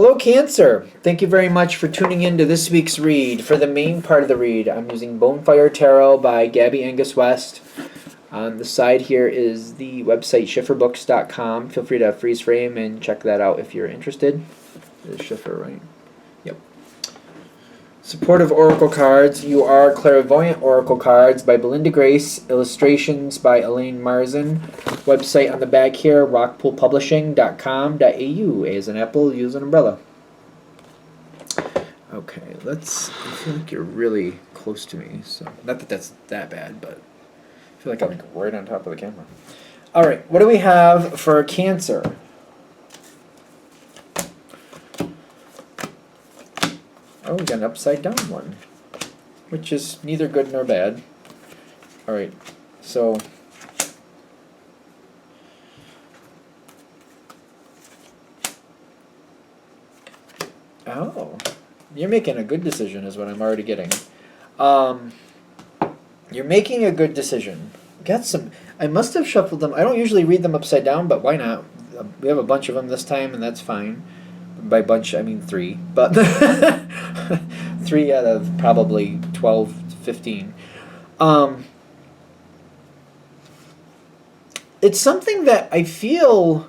Hello, Cancer. Thank you very much for tuning in to this week's read. For the main part of the read, I'm using Bonefire Tarot by Gabby Angus West. On the side here is the website schifferbooks.com. Feel free to freeze frame and check that out if you're interested. Is Schiffer, right? Yep. Supportive Oracle Cards. You Are Clairvoyant Oracle Cards by Belinda Grace. Illustrations by Elaine Marzin. Website on the back here, rockpoolpublishing.com.au. A as an apple, use an umbrella. Okay, I feel like you're really close to me, so not that that's that bad, but I feel like I'm right on top of the camera. All right, what do we have for Cancer? Oh, we got an upside down one, which is neither good nor bad. All right, so oh, you're making a good decision is what I'm already getting. You're making a good decision. Got some. I must have shuffled them. I don't usually read them upside down, but why not? We have a bunch of them this time, and that's fine. By bunch, I mean 3. But 3 out of probably 12, 15. It's something that I feel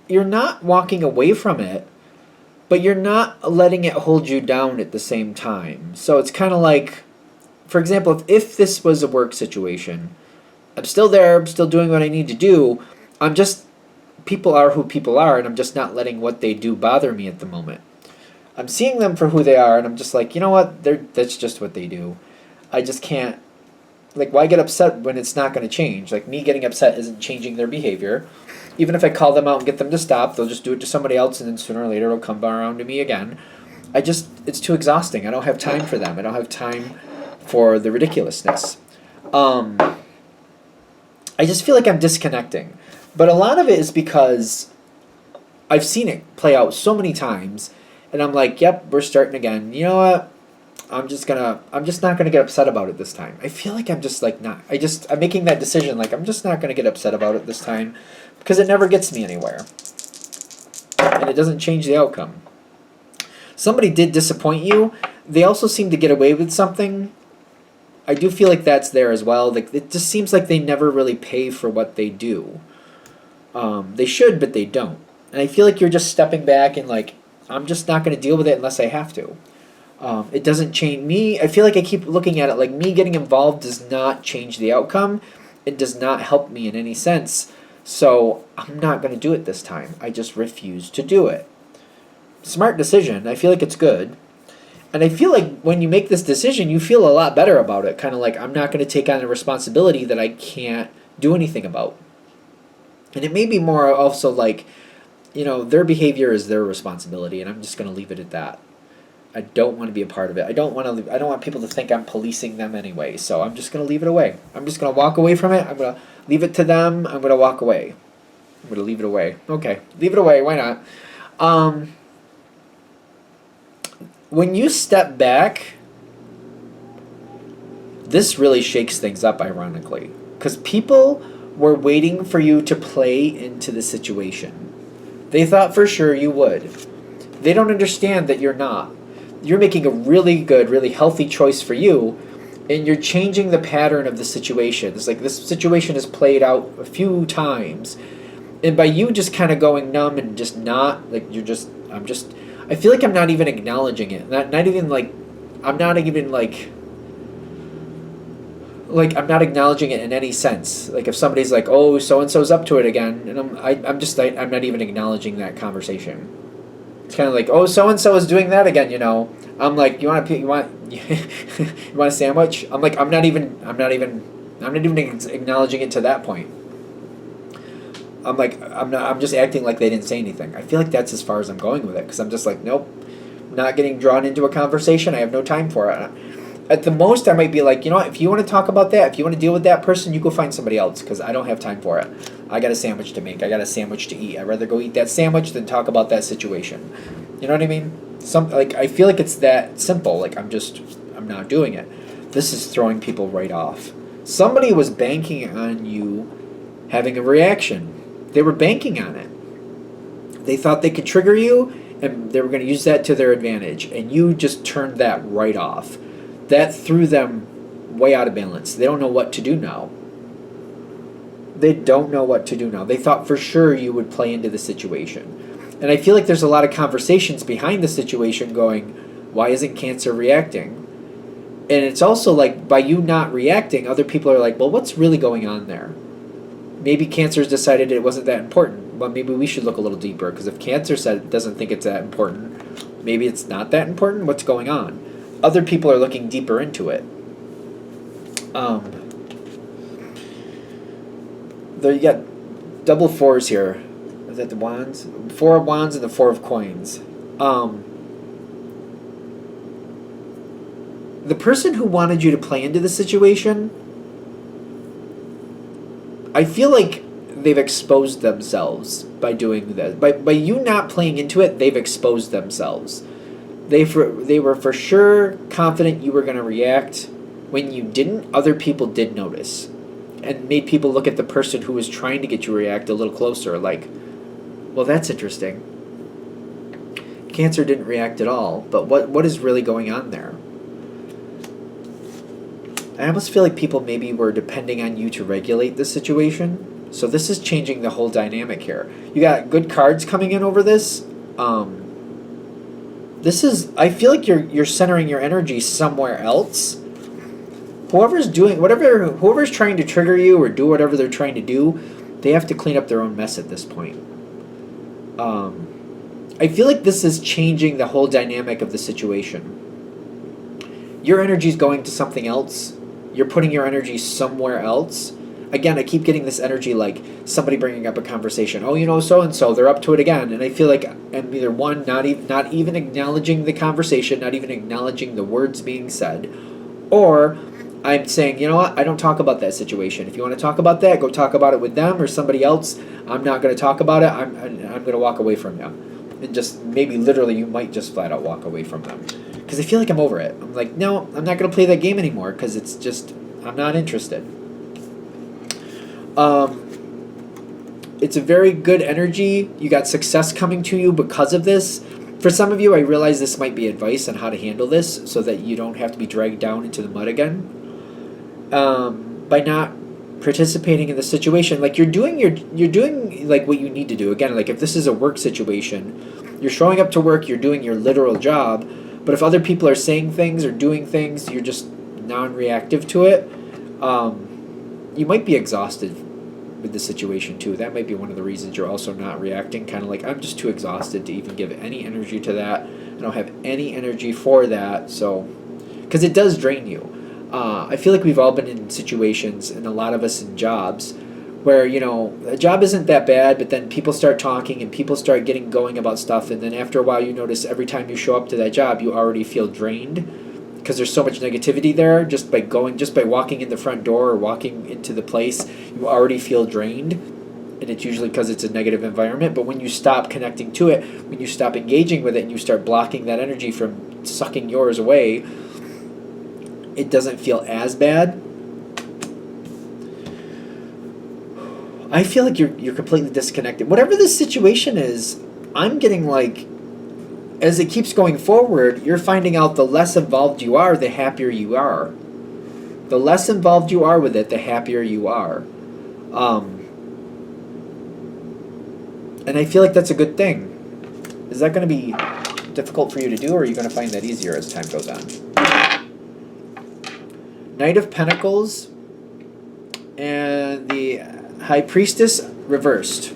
you're not walking away from it, but you're not letting it hold you down at the same time. So it's kind of like, for example, if this was a work situation, I'm still there, I'm still doing what I need to do. People are who people are, and I'm just not letting what they do bother me at the moment. I'm seeing them for who they are, and I'm just like, you know what, that's just what they do. I just can't, why get upset when it's not going to change? Like, me getting upset isn't changing their behavior. Even if I call them out and get them to stop, they'll just do it to somebody else, and then sooner or later it'll come around to me again. It's too exhausting. I don't have time for them. I don't have time for the ridiculousness. I just feel like I'm disconnecting. But a lot of it is because I've seen it play out so many times, and I'm like, yep, we're starting again. You know what? I'm just not gonna get upset about it this time. I feel like I'm making that decision, like I'm just not gonna get upset about it this time, because it never gets me anywhere. And it doesn't change the outcome. Somebody did disappoint you. They also seem to get away with something. I do feel like that's there as well. Like, it just seems like they never really pay for what they do. They should, but they don't. And I feel like you're just stepping back and like, I'm just not going to deal with it unless I have to. It doesn't change me. I feel like I keep looking at it like me getting involved does not change the outcome. It does not help me in any sense. So I'm not going to do it this time. I just refuse to do it. Smart decision. I feel like it's good. And I feel like when you make this decision, you feel a lot better about it. Kind of like, I'm not going to take on a responsibility that I can't do anything about. And it may be more also like, their behavior is their responsibility, and I'm just going to leave it at that. I don't want to be a part of it. I don't want people to think I'm policing them anyway, so I'm just going to leave it away. I'm just going to walk away from it. I'm going to leave it to them. I'm going to walk away. I'm going to leave it away. Okay, leave it away. Why not? When you step back, this really shakes things up, ironically, because people were waiting for you to play into the situation. They thought for sure you would. They don't understand that you're not. You're making a really good, really healthy choice for you, and you're changing the pattern of the situation. It's like this situation has played out a few times, and by you just kind of going numb and just not, like, I feel like I'm not even acknowledging it. I'm not acknowledging it in any sense. Like, if somebody's like, oh, so-and-so's up to it again, and I'm not even acknowledging that conversation. It's kind of like, oh, so-and-so is doing that again, I'm like, you want a sandwich? I'm like, I'm not even acknowledging it to that point. I'm just acting like they didn't say anything. I feel like that's as far as I'm going with it, because I'm just like, nope, not getting drawn into a conversation. I have no time for it. At the most, I might be like, if you want to talk about that, if you want to deal with that person, you go find somebody else, because I don't have time for it. I got a sandwich to make. I got a sandwich to eat. I'd rather go eat that sandwich than talk about that situation. You know what I mean? I feel like it's that simple. Like, I'm not doing it. This is throwing people right off. Somebody was banking on you having a reaction. They were banking on it. They thought they could trigger you, and they were going to use that to their advantage, and you just turned that right off. That threw them way out of balance. They don't know what to do now. They don't know what to do now. They thought for sure you would play into the situation. And I feel like there's a lot of conversations behind the situation going, why isn't Cancer reacting? And it's also like, by you not reacting, other people are like, well, what's really going on there? Maybe Cancer's decided it wasn't that important. Well, maybe we should look a little deeper, because if Cancer said it doesn't think it's that important, maybe it's not that important. What's going on? Other people are looking deeper into it. There you got double fours here. Is that the wands? 4 of wands and the 4 of coins. The person who wanted you to play into the situation, I feel like they've exposed themselves by doing this. By you not playing into it, they've exposed themselves. They were for sure confident you were going to react. When you didn't, other people did notice. And made people look at the person who was trying to get you to react a little closer. Like, well, that's interesting. Cancer didn't react at all. But what is really going on there? I almost feel like people maybe were depending on you to regulate the situation. So this is changing the whole dynamic here. You got good cards coming in over this. This is, I feel like you're centering your energy somewhere else. Whoever's trying to trigger you or do whatever they're trying to do, they have to clean up their own mess at this point. I feel like this is changing the whole dynamic of the situation. Your energy is going to something else. You're putting your energy somewhere else. Again, I keep getting this energy like somebody bringing up a conversation. Oh, you know, so-and-so, they're up to it again. And I feel like I'm either one, not even acknowledging the conversation, not even acknowledging the words being said, or I'm saying, you know what, I don't talk about that situation. If you want to talk about that, go talk about it with them or somebody else. I'm not going to talk about it. I'm going to walk away from you. And just maybe literally you might just flat out walk away from them. Because I feel like I'm over it. I'm like, no, I'm not going to play that game anymore because it's just, I'm not interested. It's a very good energy. You got success coming to you because of this. For some of you, I realize this might be advice on how to handle this so that you don't have to be dragged down into the mud again. By not participating in the situation, like you're doing like what you need to do. Again, like if this is a work situation, you're showing up to work, you're doing your literal job. But if other people are saying things or doing things, you're just non-reactive to it. You might be exhausted with the situation too. That might be one of the reasons you're also not reacting. Kind of like, I'm just too exhausted to even give any energy to that. I don't have any energy for that. So, because it does drain you. I feel like we've all been in situations, and a lot of us in jobs, where, you know, a job isn't that bad, but then people start talking and people start getting going about stuff, and then after a while you notice every time you show up to that job, you already feel drained because there's so much negativity there. Just by walking in the front door or walking into the place, you already feel drained, and it's usually because it's a negative environment. But when you stop connecting to it, when you stop engaging with it, and you start blocking that energy from sucking yours away, it doesn't feel as bad. I feel like you're completely disconnected. Whatever this situation is, I'm getting like, as it keeps going forward, you're finding out the less involved you are, the happier you are. The less involved you are with it, the happier you are. And I feel like that's a good thing. Is that going to be difficult for you to do, or are you going to find that easier as time goes on? Knight of Pentacles and the High Priestess reversed.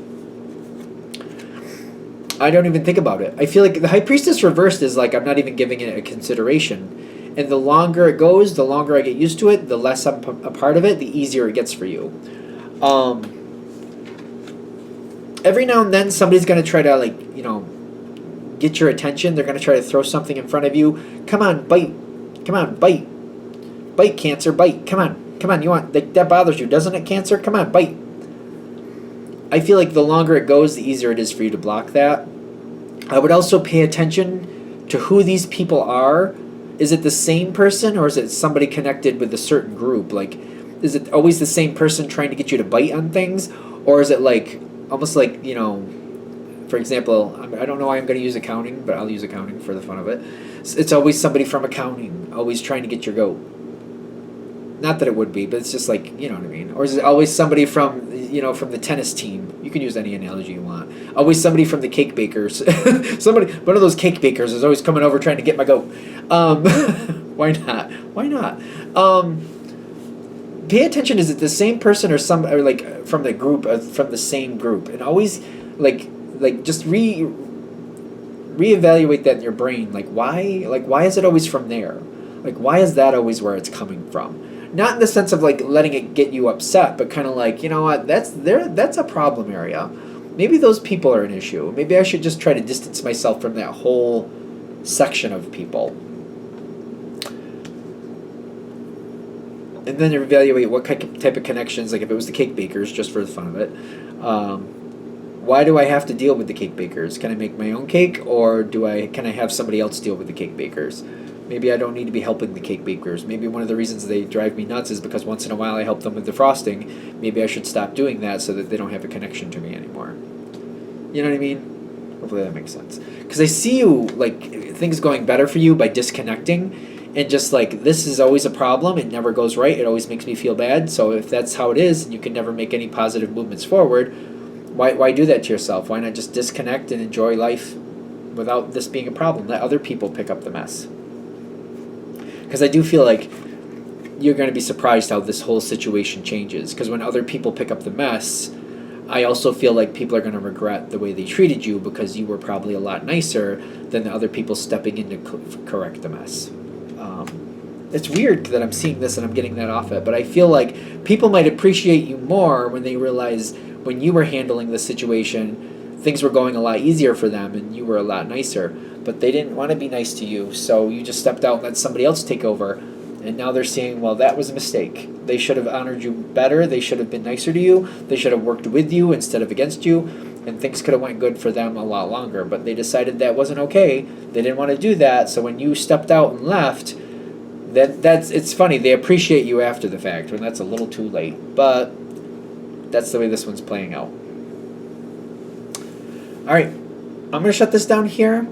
I don't even think about it. I feel like the High Priestess reversed is like I'm not even giving it a consideration. And the longer it goes, the longer I get used to it, the less I'm a part of it, the easier it gets for you. Every now and then somebody's going to try to, like, you know, get your attention. They're going to try to throw something in front of you. Come on, bite. Come on, bite. Bite, Cancer, bite. Come on. Come on, you want, that bothers you, doesn't it, Cancer? Come on, bite. I feel like the longer it goes, the easier it is for you to block that. I would also pay attention to who these people are. Is it the same person, or is it somebody connected with a certain group? Like, is it always the same person trying to get you to bite on things? Or is it like, almost like, you know, For example, I don't know why I'm going to use accounting, but I'll use accounting for the fun of it. It's always somebody from accounting, always trying to get your goat. Not that it would be, but it's just like, you know what I mean. Or is it always somebody from, from the tennis team? You can use any analogy you want. Always somebody from the cake bakers. One of those cake bakers is always coming over trying to get my goat. Why not? Why not? Pay attention. Is it the same person or like from the group, from the same group, and always just reevaluate that in your brain. Why is it always from there? Why is that always where it's coming from? Not in the sense of letting it get you upset, but kind of you know what, that's a problem area. Maybe those people are an issue. Maybe I should just try to distance myself from that whole section of people. And then evaluate what type of connections, if it was the cake bakers, just for the fun of it. Why do I have to deal with the cake bakers? Can I make my own cake, or can I have somebody else deal with the cake bakers? Maybe I don't need to be helping the cake bakers. Maybe one of the reasons they drive me nuts is because once in a while I help them with the frosting. Maybe I should stop doing that so that they don't have a connection to me anymore. You know what I mean? Hopefully that makes sense. Because I see you, things going better for you by disconnecting, and just this is always a problem. It never goes right. It always makes me feel bad. So if that's how it is, and you can never make any positive movements forward, why do that to yourself? Why not just disconnect and enjoy life without this being a problem? Let other people pick up the mess. Because I do feel like you're going to be surprised how this whole situation changes. Because when other people pick up the mess, I also feel like people are going to regret the way they treated you, because you were probably a lot nicer than the other people stepping in to correct the mess. It's weird that I'm seeing this and I'm getting that off it, but I feel like people might appreciate you more when they realize when you were handling the situation, things were going a lot easier for them and you were a lot nicer. But they didn't want to be nice to you, so you just stepped out and let somebody else take over. And now they're saying, well, that was a mistake. They should have honored you better. They should have been nicer to you. They should have worked with you instead of against you. And things could have went good for them a lot longer. But they decided that wasn't okay. They didn't want to do that. So when you stepped out and left, it's funny. They appreciate you after the fact, when that's a little too late. But that's the way this one's playing out. All right. I'm going to shut this down here.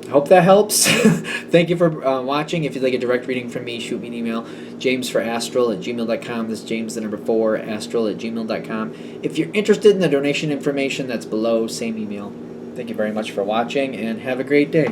Hope that helps. Thank you for watching. If you'd like a direct reading from me, shoot me an email, jamesforastral@gmail.com. That's James, the number 4, astral@gmail.com. If you're interested in the donation information, that's below, same email. Thank you very much for watching, and have a great day.